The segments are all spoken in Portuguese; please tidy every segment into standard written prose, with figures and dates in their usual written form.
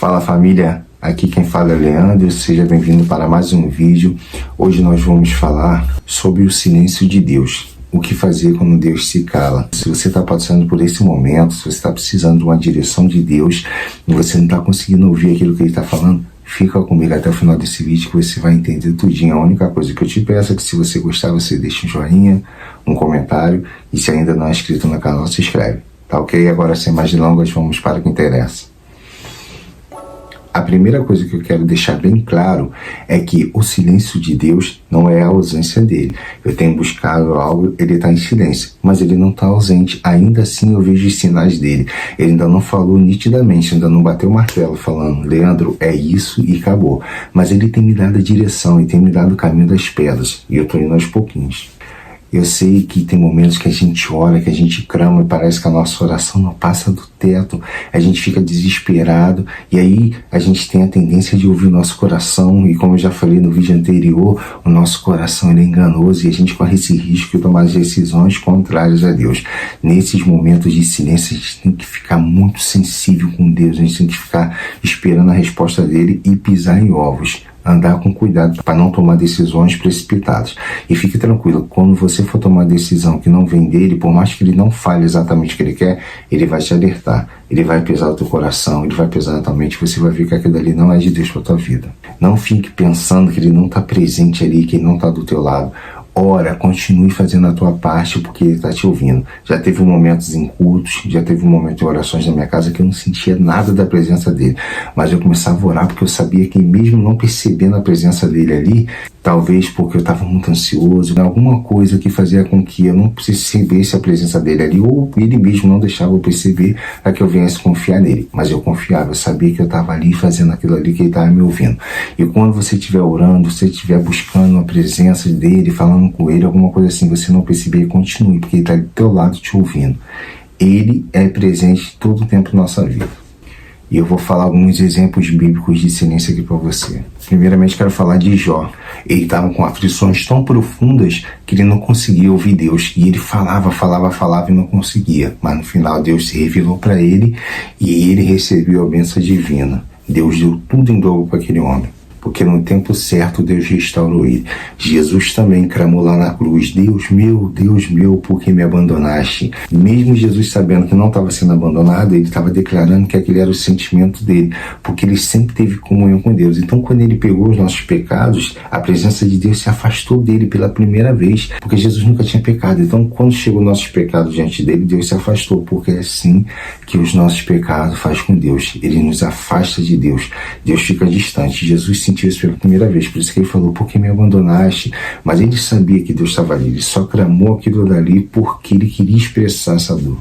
Fala família, aqui quem fala é o Leandro, seja bem-vindo para mais um vídeo. Hoje nós vamos falar sobre o silêncio de Deus. O que fazer quando Deus se cala? Se você está passando por esse momento, se você está precisando de uma direção de Deus e você não está conseguindo ouvir aquilo que Ele está falando, fica comigo até o final desse vídeo que você vai entender tudinho. A única coisa que eu te peço é que se você gostar, você deixe um joinha, um comentário e se ainda não é inscrito no canal, se inscreve. Tá ok? Agora sem mais delongas, vamos para o que interessa. A primeira coisa que eu quero deixar bem claro é que o silêncio de Deus não é a ausência dele. Eu tenho buscado algo, ele está em silêncio, mas ele não está ausente. Ainda assim eu vejo os sinais dele. Ele ainda não falou nitidamente, ainda não bateu o martelo falando, Leandro, é isso e acabou. Mas ele tem me dado a direção e tem me dado o caminho das pedras. E eu estou indo aos pouquinhos. Eu sei que tem momentos que a gente ora, que a gente clama e parece que a nossa oração não passa do teto, a gente fica desesperado e aí a gente tem a tendência de ouvir o nosso coração e como eu já falei no vídeo anterior, o nosso coração ele é enganoso e a gente corre esse risco de tomar decisões contrárias a Deus. Nesses momentos de silêncio a gente tem que ficar muito sensível com Deus, a gente tem que ficar esperando a resposta dele e pisar em ovos. Andar com cuidado para não tomar decisões precipitadas. E fique tranquilo, quando você for tomar decisão que não vem dele, por mais que ele não fale exatamente o que ele quer, ele vai te alertar, ele vai pesar o teu coração, ele vai pesar a tua mente, você vai ver que aquilo ali não é de Deus para tua vida. Não fique pensando que ele não está presente ali, que ele não está do teu lado. Ora, continue fazendo a tua parte porque ele está te ouvindo. Já teve momentos em cultos, já teve momentos em orações na minha casa que eu não sentia nada da presença dele. Mas eu começava a orar porque eu sabia que mesmo não percebendo a presença dele ali, talvez porque eu estava muito ansioso, alguma coisa que fazia com que eu não percebesse a presença dele ali, ou ele mesmo não deixava eu perceber para que eu viesse confiar nele. Mas eu confiava, eu sabia que eu estava ali fazendo aquilo ali que ele estava me ouvindo. E quando você estiver orando, você estiver buscando a presença dele, falando com ele, alguma coisa assim, você não perceber, continue, porque ele está do teu lado te ouvindo. Ele é presente todo o tempo na nossa vida. E eu vou falar alguns exemplos bíblicos de silêncio aqui para você. Primeiramente, quero falar de Jó. Ele estava com aflições tão profundas que ele não conseguia ouvir Deus. E ele falava e não conseguia. Mas no final, Deus se revelou para ele e ele recebeu a bênção divina. Deus deu tudo em dobro para aquele homem. Porque no tempo certo Deus restaurou ele. Jesus também clamou lá na cruz, Deus meu, por que me abandonaste? Mesmo Jesus sabendo que não estava sendo abandonado, ele estava declarando que aquele era o sentimento dele, porque ele sempre teve comunhão com Deus. Então quando ele pegou os nossos pecados, a presença de Deus se afastou dele pela primeira vez, porque Jesus nunca tinha pecado. Então quando chegou nossos pecados diante dele, Deus se afastou, porque é assim que os nossos pecados faz com Deus. Ele nos afasta de Deus. Deus fica distante. Jesus sentiu isso pela primeira vez, por isso que ele falou, por que me abandonaste? Mas ele sabia que Deus estava ali, ele só clamou aquilo dali porque ele queria expressar essa dor.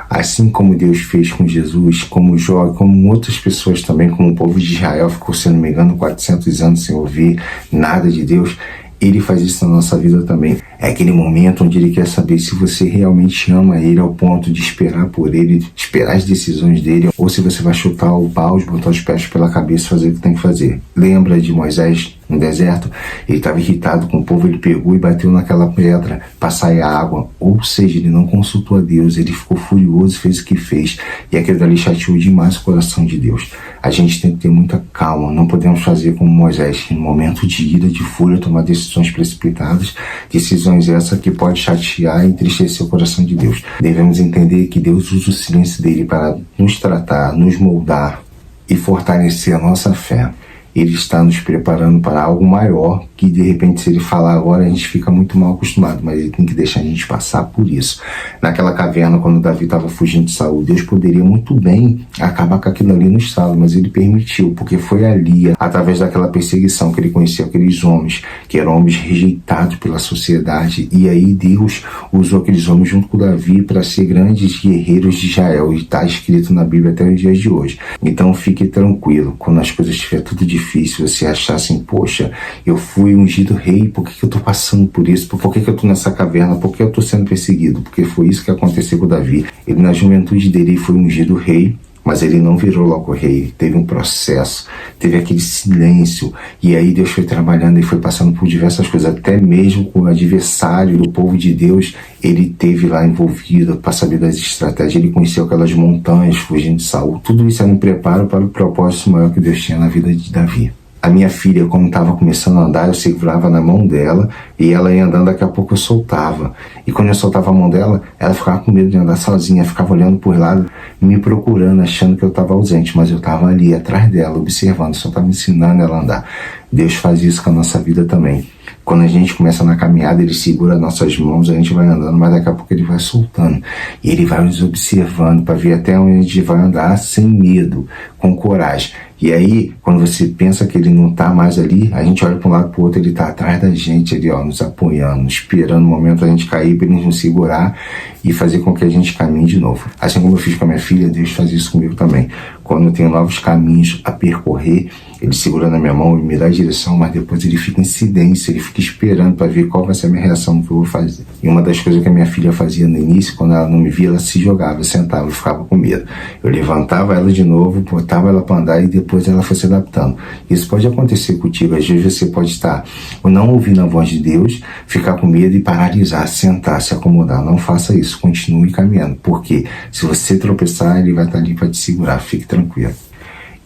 Assim como Deus fez com Jesus, como Jó, como outras pessoas também, como o povo de Israel ficou, se não me engano, 400 anos sem ouvir nada de Deus, ele faz isso na nossa vida também. É aquele momento onde ele quer saber se você realmente ama ele ao ponto de esperar por ele, esperar as decisões dele, ou se você vai chutar o balde, botar os pés pela cabeça e fazer o que tem que fazer. Lembra de Moisés no deserto? Ele estava irritado com o povo, ele pegou e bateu naquela pedra para sair a água. Ou seja, ele não consultou a Deus, ele ficou furioso, fez o que fez. E aquilo dali chateou demais o coração de Deus. A gente tem que ter muita calma, não podemos fazer como Moisés, que no momento de ira, de fúria, tomar decisões precipitadas, decisões essas que pode chatear e entristecer o coração de Deus. Devemos entender que Deus usa o silêncio dele para nos tratar, nos moldar e fortalecer a nossa fé. Ele está nos preparando para algo maior, que de repente se ele falar agora a gente fica muito mal acostumado, mas ele tem que deixar a gente passar por isso. Naquela caverna, quando Davi estava fugindo de Saul, Deus poderia muito bem acabar com aquilo ali no estalo, mas ele permitiu, porque foi ali, através daquela perseguição, que ele conheceu aqueles homens, que eram homens rejeitados pela sociedade, e aí Deus usou aqueles homens junto com Davi para ser grandes guerreiros de Israel, e está escrito na Bíblia até os dias de hoje. Então fique tranquilo, quando as coisas estiverem tudo difícil, você achar assim, poxa, eu fui ungido rei, por que eu estou passando por isso? Por que eu estou nessa caverna? Por que eu estou sendo perseguido? Porque foi isso que aconteceu com Davi. Ele, na juventude dele, foi ungido rei, Mas ele não virou logo rei, teve um processo, teve aquele silêncio, e aí Deus foi trabalhando e foi passando por diversas coisas, até mesmo com o adversário do povo de Deus, ele teve lá envolvido para saber das estratégias, ele conheceu aquelas montanhas fugindo de Saul, tudo isso era um preparo para o propósito maior que Deus tinha na vida de Davi. A minha filha, quando estava começando a andar, eu segurava na mão dela e ela ia andando, daqui a pouco eu soltava. E quando eu soltava a mão dela, ela ficava com medo de andar sozinha, ficava olhando por lá, me procurando, achando que eu estava ausente, mas eu estava ali atrás dela, observando, só estava ensinando ela a andar. Deus faz isso com a nossa vida também. Quando a gente começa na caminhada, ele segura nossas mãos, a gente vai andando, mas daqui a pouco ele vai soltando. E ele vai nos observando para ver até onde a gente vai andar sem medo, com coragem. E aí, quando você pensa que ele não está mais ali, a gente olha para um lado para o outro, ele está atrás da gente, ali, ó, nos apoiando, esperando o momento da gente cair para ele nos segurar e fazer com que a gente caminhe de novo. Assim como eu fiz com a minha filha, Deus faz isso comigo também. Quando eu tenho novos caminhos a percorrer, ele segura na minha mão e me dá a direção, mas depois ele fica em silêncio, ele fica esperando para ver qual vai ser a minha reação no que eu vou fazer. E uma das coisas que a minha filha fazia no início, quando ela não me via, ela se jogava, sentava, eu ficava com medo. Eu levantava ela de novo, botava ela para andar e depois ela foi se adaptando. Isso pode acontecer contigo, às vezes você pode estar ou não ouvindo a voz de Deus, ficar com medo e paralisar, sentar, se acomodar. Não faça isso, continue caminhando, porque se você tropeçar, ele vai estar ali para te segurar, fique tranquilo.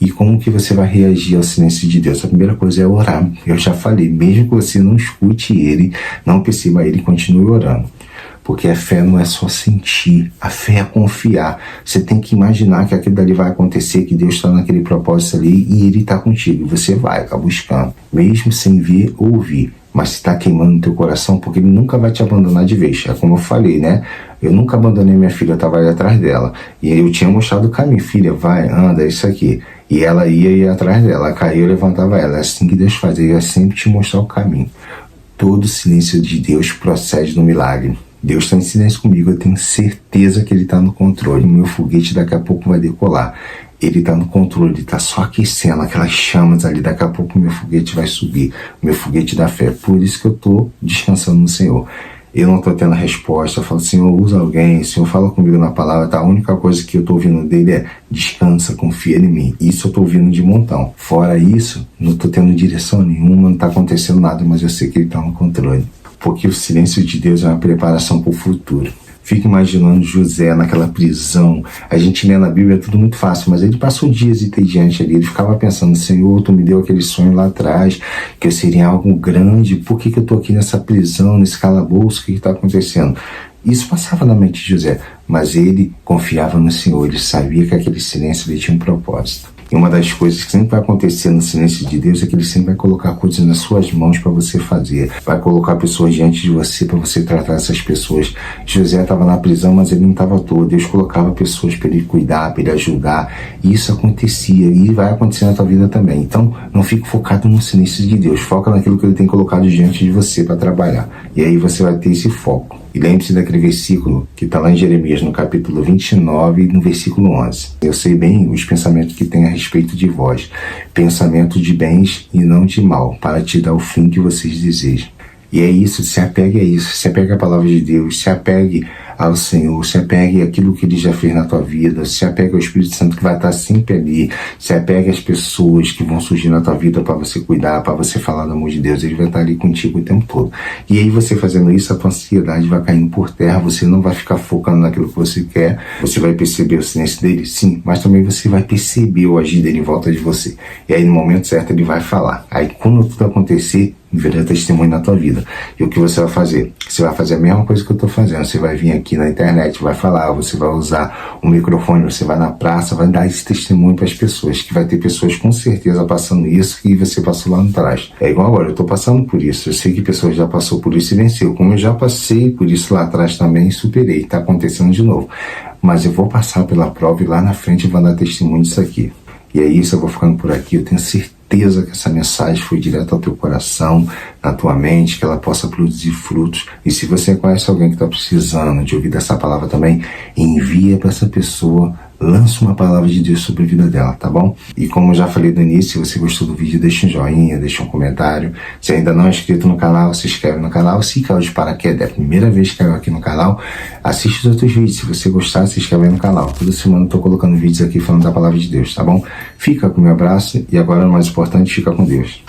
E como que você vai reagir ao silêncio de Deus? A primeira coisa é orar. Eu já falei, mesmo que você não escute ele, não perceba ele, continue orando. Porque a fé não é só sentir, a fé é confiar. Você tem que imaginar que aquilo dali vai acontecer, que Deus está naquele propósito ali e ele está contigo. Você vai buscando, mesmo sem ver ou ouvir. Mas se está queimando no teu coração, porque ele nunca vai te abandonar de vez. É como eu falei, né? Eu nunca abandonei minha filha, eu estava ali atrás dela. E eu tinha mostrado o caminho. Filha, vai, anda, é isso aqui. E ela ia atrás dela. Ela caiu, eu levantava ela. É assim que Deus faz. Ele vai sempre te mostrar o caminho. Todo silêncio de Deus procede do milagre. Deus está em silêncio comigo, eu tenho certeza que ele está no controle. O meu foguete daqui a pouco vai decolar. Ele está no controle, ele está só aquecendo aquelas chamas ali. Daqui a pouco o meu foguete vai subir, o meu foguete da fé. Por isso que eu estou descansando no Senhor. Eu não estou tendo resposta, eu falo, Senhor, usa alguém, Senhor, fala comigo na palavra, tá? A única coisa que eu estou ouvindo dele é descansa, confia em mim. Isso eu estou ouvindo de montão. Fora isso, não estou tendo direção nenhuma, não está acontecendo nada, mas eu sei que ele está no controle. Porque o silêncio de Deus é uma preparação para o futuro. Fica imaginando José naquela prisão. A gente lê na Bíblia, é tudo muito fácil, mas ele passou dias entediante ali. Ele ficava pensando, Senhor, tu me deu aquele sonho lá atrás, que eu seria algo grande. Por que eu estou aqui nessa prisão, nesse calabouço? O que está acontecendo? Isso passava na mente de José, mas ele confiava no Senhor. Ele sabia que aquele silêncio ele tinha um propósito. E uma das coisas que sempre vai acontecer no silêncio de Deus é que ele sempre vai colocar coisas nas suas mãos para você fazer. Vai colocar pessoas diante de você para você tratar essas pessoas. José estava na prisão, mas ele não estava à toa. Deus colocava pessoas para ele cuidar, para ele ajudar. E isso acontecia e vai acontecer na tua vida também. Então, não fique focado no silêncio de Deus. Foca naquilo que ele tem colocado diante de você para trabalhar. E aí você vai ter esse foco. E lembre-se daquele versículo que está lá em Jeremias, no capítulo 29, no versículo 11. Eu sei bem os pensamentos que tem a respeito de vós, pensamento de bens e não de mal, para te dar o fim que vocês desejam. E é isso, se apegue a isso, se apegue à palavra de Deus, se apegue ao Senhor, se apegue àquilo que Ele já fez na tua vida, se apegue ao Espírito Santo que vai estar sempre ali, se apegue às pessoas que vão surgir na tua vida para você cuidar, para você falar do amor de Deus. Ele vai estar ali contigo o tempo todo. E aí você fazendo isso, a tua ansiedade vai caindo por terra, você não vai ficar focando naquilo que você quer, você vai perceber o silêncio dele, sim, mas também você vai perceber o agir dele em volta de você. E aí no momento certo ele vai falar. Aí quando tudo acontecer, verá testemunho na tua vida. E o que você vai fazer? Você vai fazer a mesma coisa que eu estou fazendo. Você vai vir aqui na internet, vai falar, você vai usar o microfone, você vai na praça, vai dar esse testemunho para as pessoas, que vai ter pessoas com certeza passando isso que você passou lá atrás. É igual agora, eu estou passando por isso. Eu sei que pessoas já passou por isso e venceu. Como eu já passei por isso lá atrás também e superei. Está acontecendo de novo. Mas eu vou passar pela prova e lá na frente eu vou dar testemunho disso aqui. E é isso, eu vou ficando por aqui. Eu tenho certeza que essa mensagem foi direto ao teu coração, na tua mente, que ela possa produzir frutos. E se você conhece alguém que está precisando de ouvir dessa palavra também, envia para essa pessoa lança uma palavra de Deus sobre a vida dela, tá bom? E como eu já falei no início, se você gostou do vídeo, deixa um joinha, deixa um comentário. Se ainda não é inscrito no canal, se inscreve no canal. Se caiu de paraquedas, é a primeira vez que caiu aqui no canal, assiste os outros vídeos. Se você gostar, se inscreve no canal. Toda semana eu tô colocando vídeos aqui falando da palavra de Deus, tá bom? Fica com o meu abraço e agora, o mais importante, fica com Deus.